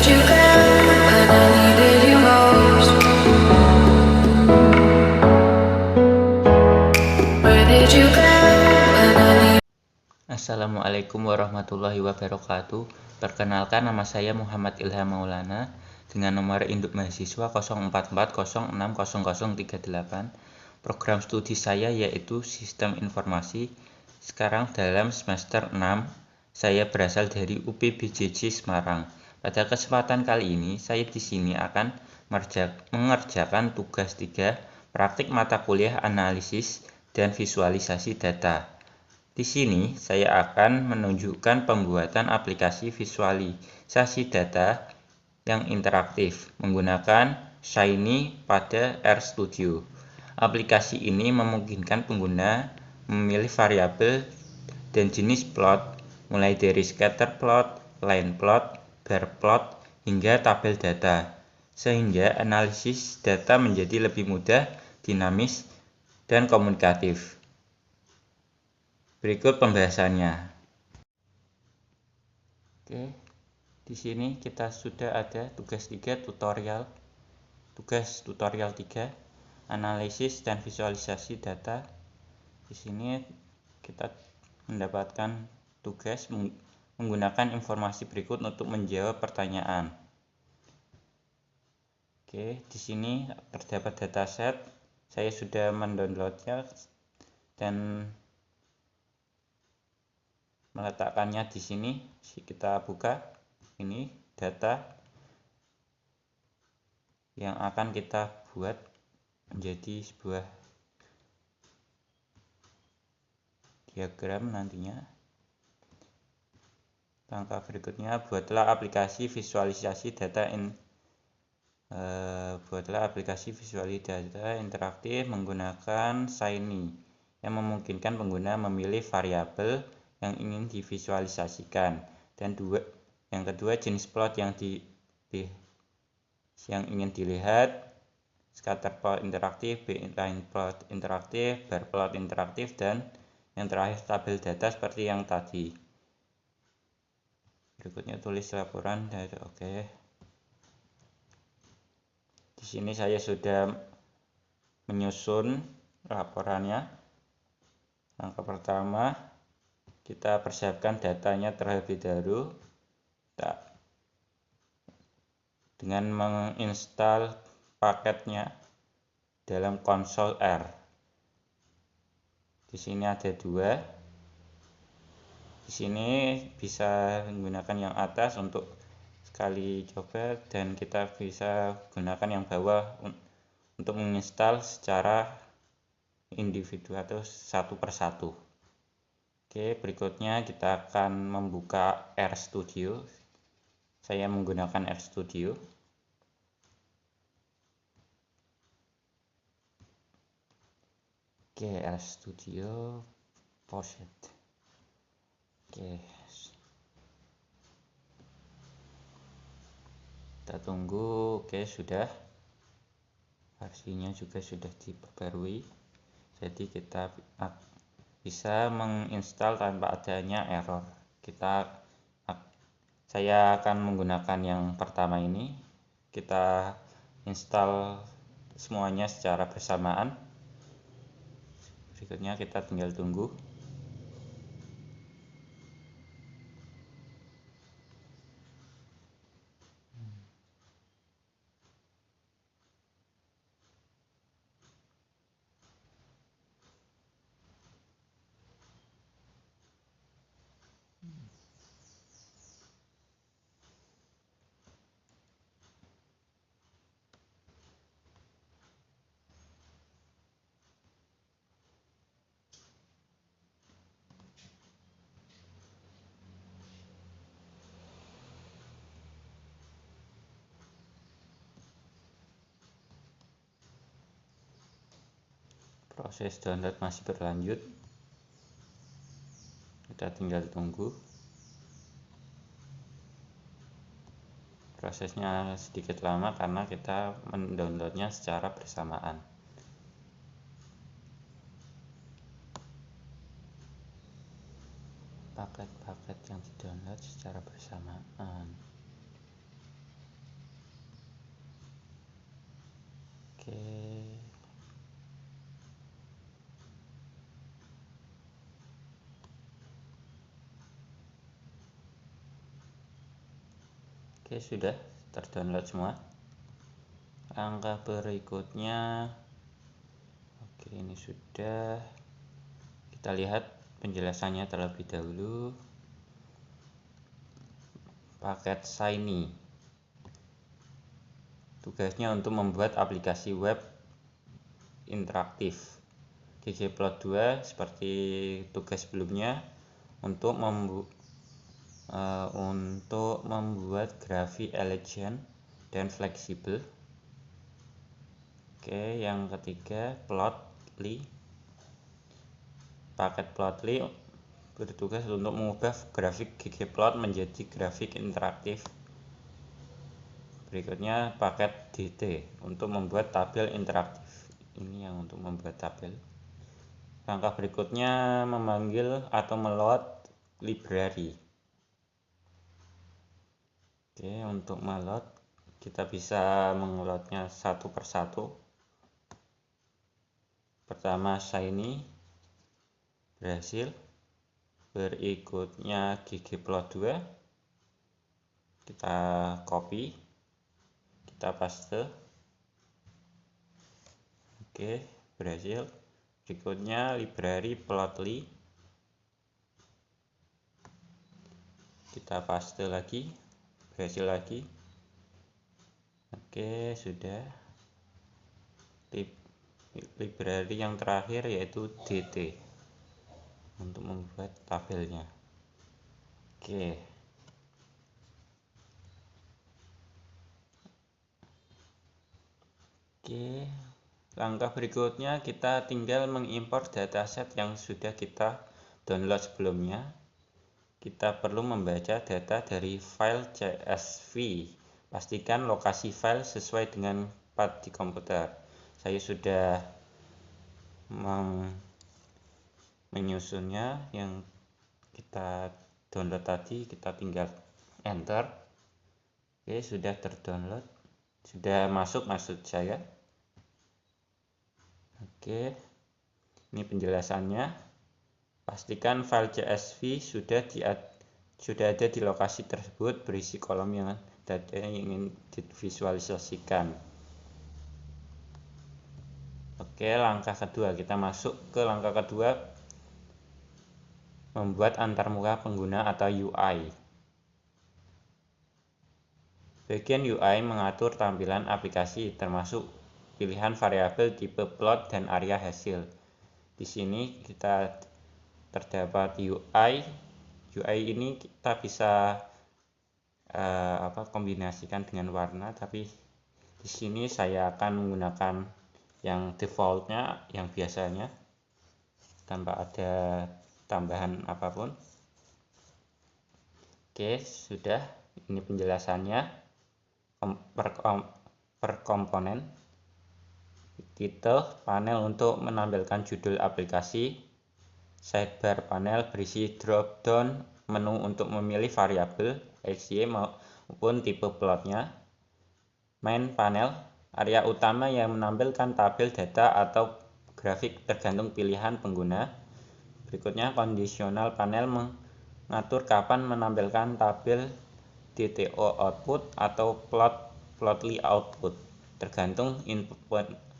did you go when I needed you most? Where did you go when I needed? Assalamualaikum warahmatullahi wabarakatuh. Perkenalkan, nama saya Muhammad Ilham Maulana dengan nomor induk mahasiswa 0440600038. Program studi saya yaitu Sistem Informasi. Sekarang dalam semester 6. Saya berasal dari UPBJJ Semarang. Pada kesempatan kali ini, saya di sini akan mengerjakan tugas 3 praktik mata kuliah analisis dan visualisasi data. Di sini saya akan menunjukkan pembuatan aplikasi visualisasi data yang interaktif menggunakan Shiny pada RStudio. Aplikasi ini memungkinkan pengguna memilih variabel dan jenis plot mulai dari scatter plot, line plot, bar plot, hingga tabel data, sehingga analisis data menjadi lebih mudah, dinamis, dan komunikatif. Berikut pembahasannya. Oke, di sini kita sudah ada tugas 3 tutorial. Tugas tutorial 3, analisis dan visualisasi data. Di sini kita mendapatkan tugas menggunakan informasi berikut untuk menjawab pertanyaan. Oke, di sini terdapat dataset. Saya sudah mendownloadnya dan meletakkannya di sini. Kita buka. Ini data yang akan kita buat menjadi sebuah diagram nantinya. Langkah berikutnya, buatlah aplikasi visualisasi data interaktif menggunakan Shiny yang memungkinkan pengguna memilih variabel yang ingin divisualisasikan, dan yang kedua, jenis plot yang ingin dilihat, scatter plot interaktif, line plot interaktif, bar plot interaktif, dan yang terakhir tabel data seperti yang tadi. Berikutnya tulis laporan dari Oke. Di sini saya sudah menyusun laporannya. Langkah pertama, kita persiapkan datanya terlebih dahulu dengan menginstal paketnya dalam konsol R. Di sini ada 2. Di sini bisa menggunakan yang atas untuk sekali coba, dan kita bisa gunakan yang bawah untuk menginstal secara individu atau satu persatu. Oke, berikutnya kita akan membuka RStudio. Saya menggunakan RStudio. Oke, RStudio Poset. Oke, kita tunggu. Oke, sudah, versinya juga sudah diperbarui, jadi kita bisa menginstal tanpa adanya error. Saya akan menggunakan yang pertama ini. Kita install semuanya secara bersamaan. Berikutnya kita tinggal tunggu. Proses download masih berlanjut. Kita tinggal tunggu. Prosesnya sedikit lama karena kita mendownloadnya secara bersamaan. Paket-paket yang didownload secara bersamaan. Oke, sudah terdownload semua. Langkah berikutnya, oke, ini sudah. Kita lihat penjelasannya terlebih dahulu. Paket Shiny tugasnya untuk membuat aplikasi web interaktif. ggplot2 seperti tugas sebelumnya untuk membuat grafik elegan dan fleksibel. Oke, yang ketiga Plotly. Paket Plotly bertugas untuk mengubah grafik ggplot menjadi grafik interaktif. Berikutnya paket DT untuk membuat tabel interaktif. Ini yang untuk membuat tabel. Langkah berikutnya memanggil atau meload library. Oke, untuk meload kita bisa mengeloadnya satu persatu. Pertama Shiny, berhasil. Berikutnya ggplot2, kita copy, kita paste. Oke, berhasil. Berikutnya library Plotly, kita paste lagi, berhasil lagi. Oke, sudah. Library yang terakhir yaitu DT untuk membuat tabelnya. Oke, langkah berikutnya kita tinggal mengimpor dataset yang sudah kita download sebelumnya. Kita perlu membaca data dari file CSV. Pastikan lokasi file sesuai dengan path di komputer. Saya sudah menyusunnya, yang kita download tadi kita tinggal enter. Oke, sudah terdownload, sudah masuk maksud saya. Oke, ini penjelasannya. Pastikan file CSV sudah ada di lokasi tersebut, berisi kolom yang data yang ingin divisualisasikan. Oke, langkah kedua, kita masuk ke langkah kedua, membuat antarmuka pengguna atau UI. Bagian UI mengatur tampilan aplikasi, termasuk pilihan variabel tipe plot dan area hasil. Di sini kita terdapat UI. UI ini kita bisa kombinasikan dengan warna, tapi di sini saya akan menggunakan yang defaultnya, yang biasanya tanpa ada tambahan apapun. Oke, sudah. Ini penjelasannya per komponen. Titel panel untuk menampilkan judul aplikasi. Sidebar panel berisi drop down menu untuk memilih variabel XY maupun tipe plotnya. Main panel, area utama yang menampilkan tabel data atau grafik tergantung pilihan pengguna. Berikutnya conditional panel mengatur kapan menampilkan tabel DTO output atau Plotly output, tergantung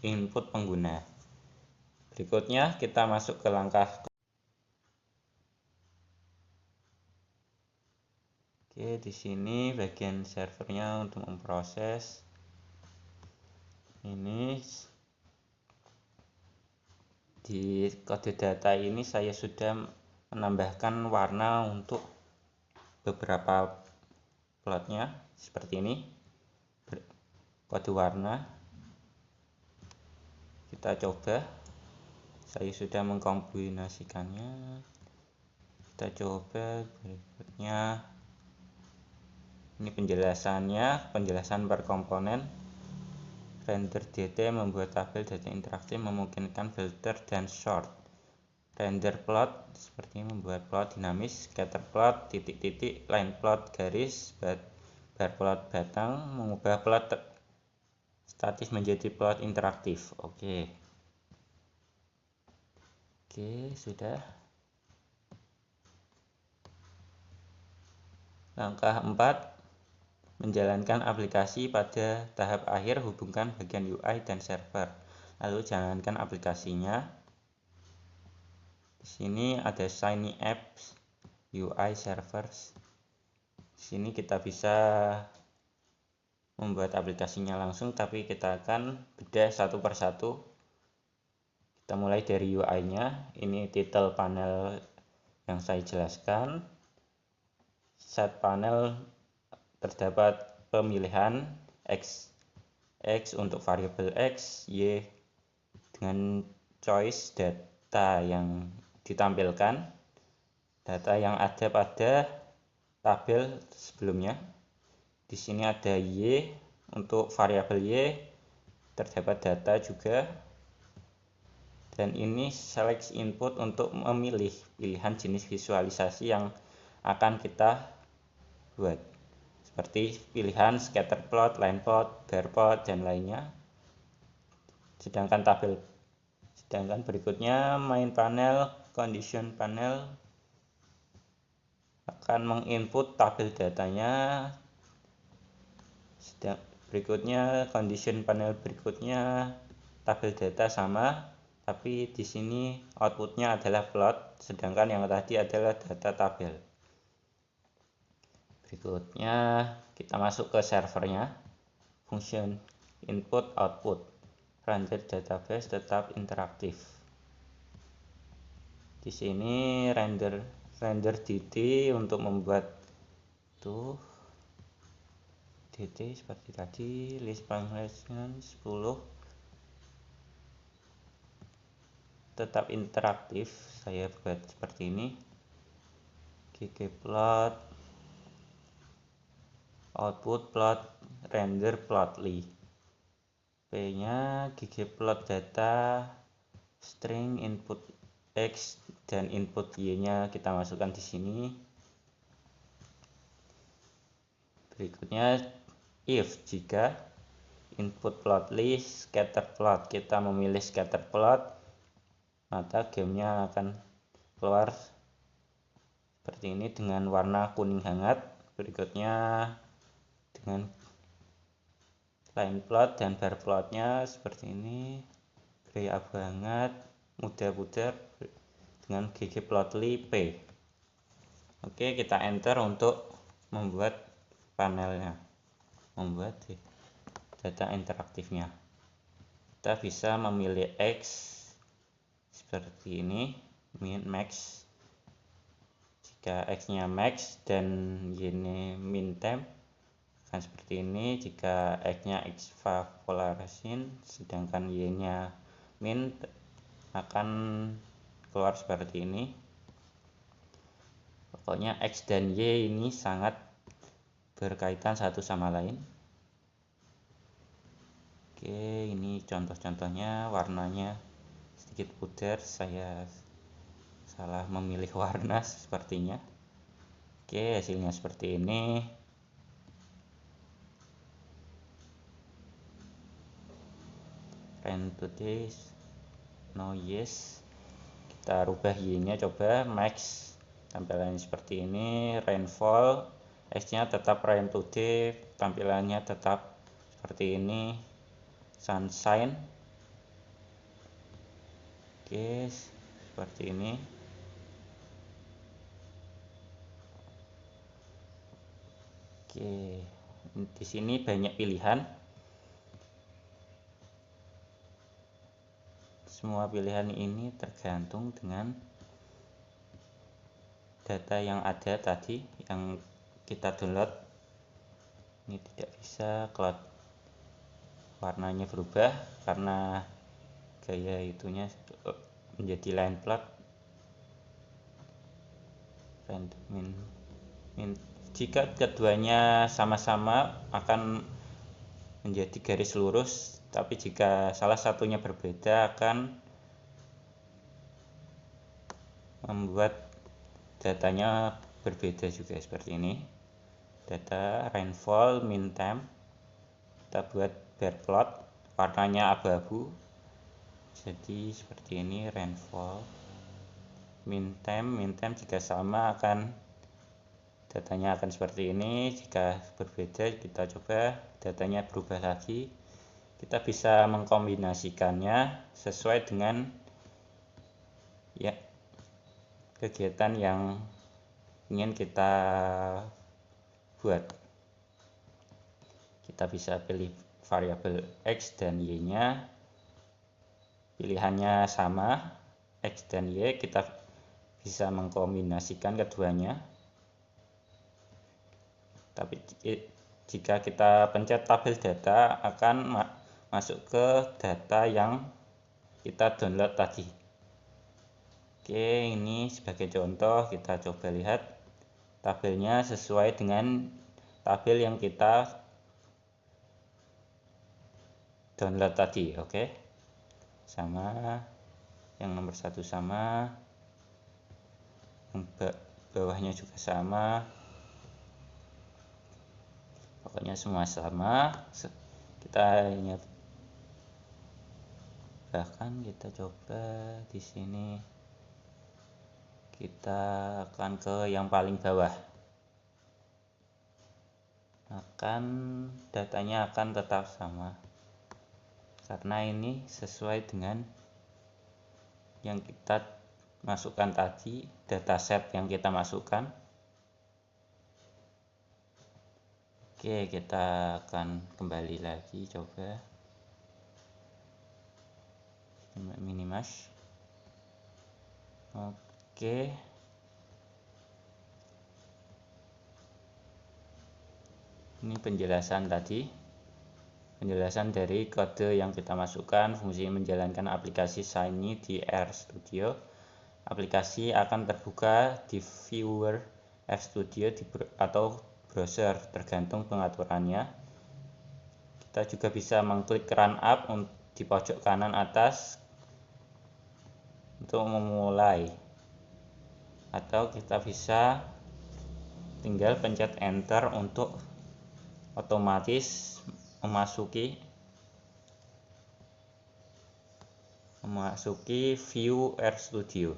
input pengguna. Berikutnya kita masuk ke langkah. Oke, di sini bagian servernya untuk memproses. Ini di kode data ini saya sudah menambahkan warna untuk beberapa plotnya seperti ini. Kode warna kita coba. Saya sudah mengkombinasikannya. Kita coba berikutnya. Ini penjelasannya, penjelasan per komponen. Render DT membuat tabel data interaktif memungkinkan filter dan sort. Render plot seperti membuat plot dinamis, scatter plot, titik-titik, line plot, garis, bar plot batang, mengubah plot statis menjadi plot interaktif. Oke, sudah. Langkah 4, menjalankan aplikasi pada tahap akhir, hubungkan bagian UI dan server. Lalu jalankan aplikasinya. Di sini ada Shiny Apps, UI Servers. Di sini kita bisa membuat aplikasinya langsung, tapi kita akan bedah satu persatu. Kita mulai dari UI-nya. Ini title panel yang saya jelaskan. Set panel terdapat pemilihan X untuk variabel X, Y dengan choice data yang ditampilkan, data yang ada pada tabel sebelumnya. Di sini ada Y, untuk variabel Y terdapat data juga. Dan ini select input untuk memilih pilihan jenis visualisasi yang akan kita buat, seperti pilihan scatter plot, line plot, bar plot, dan lainnya. Sedangkan berikutnya main panel, condition panel akan menginput tabel datanya. Berikutnya condition panel berikutnya tabel data sama, tapi di sini outputnya adalah plot, sedangkan yang tadi adalah data tabel. Berikutnya kita masuk ke servernya. Function input output, render database tetap interaktif. Di sini render dt untuk membuat dt seperti tadi, list function 10 tetap interaktif. Saya buat seperti ini, ggplot output plot render plotly. P nya ggplot data string input X dan input Y nya kita masukkan di sini. Berikutnya if jika input plotly scatter plot, kita memilih scatter plot, maka gamenya akan keluar seperti ini dengan warna kuning hangat. Berikutnya dengan line plot dan bar plotnya seperti ini, grey abu hangat, muda pudar, dengan ggplotly P. Oke, kita enter untuk membuat panelnya, membuat data interaktifnya. Kita bisa memilih X seperti ini, min max. Jika X nya max dan Y nya min temp akan seperti ini. Jika X nya polarization sedangkan Y nya min, akan keluar seperti ini. Pokoknya X dan Y ini sangat berkaitan satu sama lain. Oke, ini contoh-contohnya. Warnanya sedikit pudar, saya salah memilih warna sepertinya. Oke, hasilnya seperti ini. Run to this, no yes. Kita rubah Y nya, coba max, tampilannya seperti ini. Rainfall, X nya tetap rain today, tampilannya tetap seperti ini. Sunshine, oke, seperti ini. Oke, di sini banyak pilihan. Semua pilihan ini tergantung dengan data yang ada tadi yang kita download. Ini tidak bisa cloud, warnanya berubah karena gaya itunya menjadi line plot. Jika keduanya sama-sama akan menjadi garis lurus, tapi jika salah satunya berbeda akan membuat datanya berbeda juga, seperti ini. Data rainfall, min temp, kita buat bar plot, warnanya abu-abu, jadi seperti ini. Rainfall, min temp jika sama akan datanya akan seperti ini. Jika berbeda, kita coba datanya berubah lagi. Kita bisa mengkombinasikannya sesuai dengan ya kegiatan yang ingin kita buat. Kita bisa pilih variabel X dan Y-nya, pilihannya sama X dan Y, kita bisa mengkombinasikan keduanya. Tapi jika kita pencet tabel data akan masuk ke data yang kita download tadi. Oke, ini sebagai contoh kita coba lihat tabelnya sesuai dengan tabel yang kita download tadi. Oke, sama, yang nomor 1 sama, yang bawahnya juga sama, pokoknya semua sama. Kita bahkan kita coba di sini, kita akan ke yang paling bawah, datanya akan tetap sama karena ini sesuai dengan yang kita masukkan tadi, dataset yang kita masukkan. Oke, kita akan kembali lagi, coba minimash. Oke, ini penjelasan tadi, penjelasan dari kode yang kita masukkan. Fungsi menjalankan aplikasi Shiny di RStudio. Aplikasi akan terbuka di viewer RStudio atau browser, tergantung pengaturannya. Kita juga bisa mengklik run up di pojok kanan atas untuk memulai, atau kita bisa tinggal pencet enter untuk otomatis memasuki view RStudio.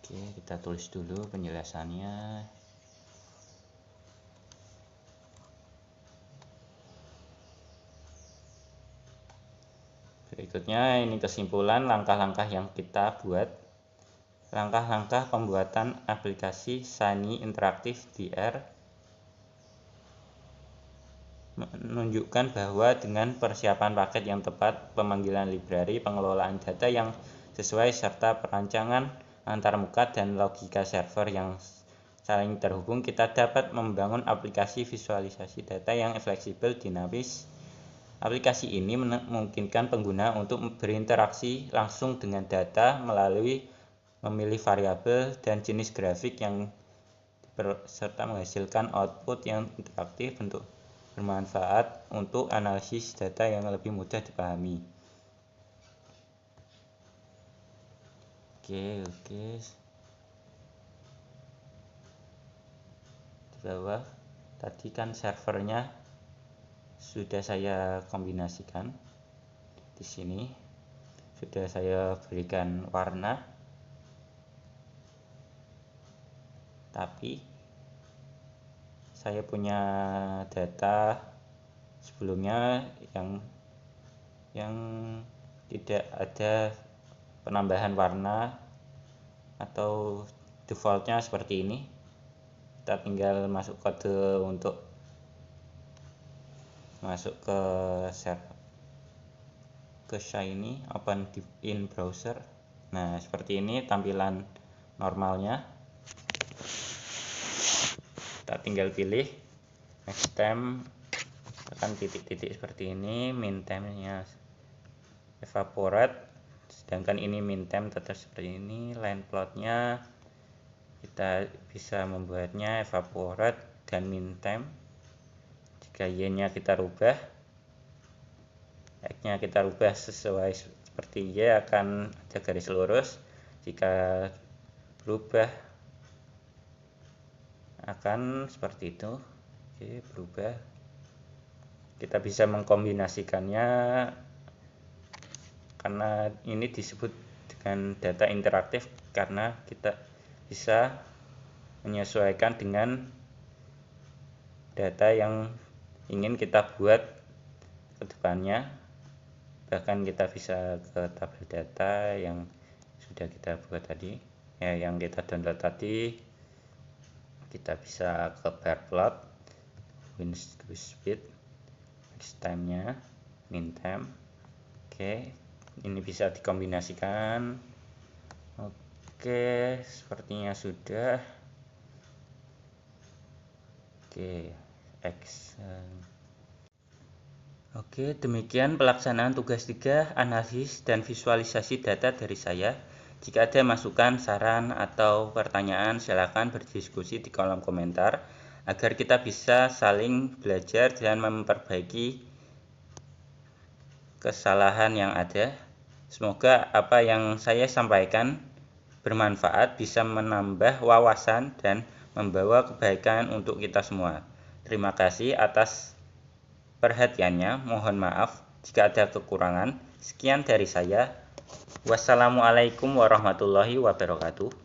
Oke, kita tulis dulu penjelasannya. Berikutnya ini kesimpulan langkah-langkah yang kita buat. Langkah-langkah pembuatan aplikasi Shiny Interaktif di R menunjukkan bahwa dengan persiapan paket yang tepat, pemanggilan library, pengelolaan data yang sesuai, serta perancangan antarmuka dan logika server yang saling terhubung, kita dapat membangun aplikasi visualisasi data yang fleksibel, dinamis. Aplikasi ini memungkinkan pengguna untuk berinteraksi langsung dengan data melalui memilih variabel dan jenis grafik yang serta menghasilkan output yang interaktif untuk bermanfaat untuk analisis data yang lebih mudah dipahami. Oke. Di bawah tadi kan servernya sudah saya kombinasikan. Di sini sudah saya berikan warna, tapi saya punya data sebelumnya yang tidak ada penambahan warna atau defaultnya seperti ini. Kita tinggal masuk kode untuk masuk ke Shiny, open in browser. Nah, seperti ini tampilan normalnya. Kita tinggal pilih max temp, tekan titik-titik seperti ini, min temp-nya evaporate, sedangkan ini min temp tetap seperti ini. Line plotnya kita bisa membuatnya evaporate dan min temp. Jika y-nya kita rubah, x-nya kita rubah sesuai seperti y, akan ada garis lurus. Jika berubah akan seperti itu. Oke, berubah. Kita bisa mengkombinasikannya karena ini disebut dengan data interaktif karena kita bisa menyesuaikan dengan data yang ingin kita buat ke depannya. Bahkan kita bisa ke tabel data yang sudah kita buat tadi, yang kita download tadi. Kita bisa ke bar plot, win speed, max time-nya, min time. Oke, ini bisa dikombinasikan. Oke, sepertinya sudah. Oke, Oke, demikian pelaksanaan tugas 3, analisis dan visualisasi data dari saya. Jika ada masukan, saran, atau pertanyaan, silakan berdiskusi di kolom komentar agar kita bisa saling belajar dan memperbaiki kesalahan yang ada. Semoga apa yang saya sampaikan bermanfaat, bisa menambah wawasan dan membawa kebaikan untuk kita semua. Terima kasih atas perhatiannya. Mohon maaf jika ada kekurangan. Sekian dari saya. Wassalamualaikum warahmatullahi wabarakatuh.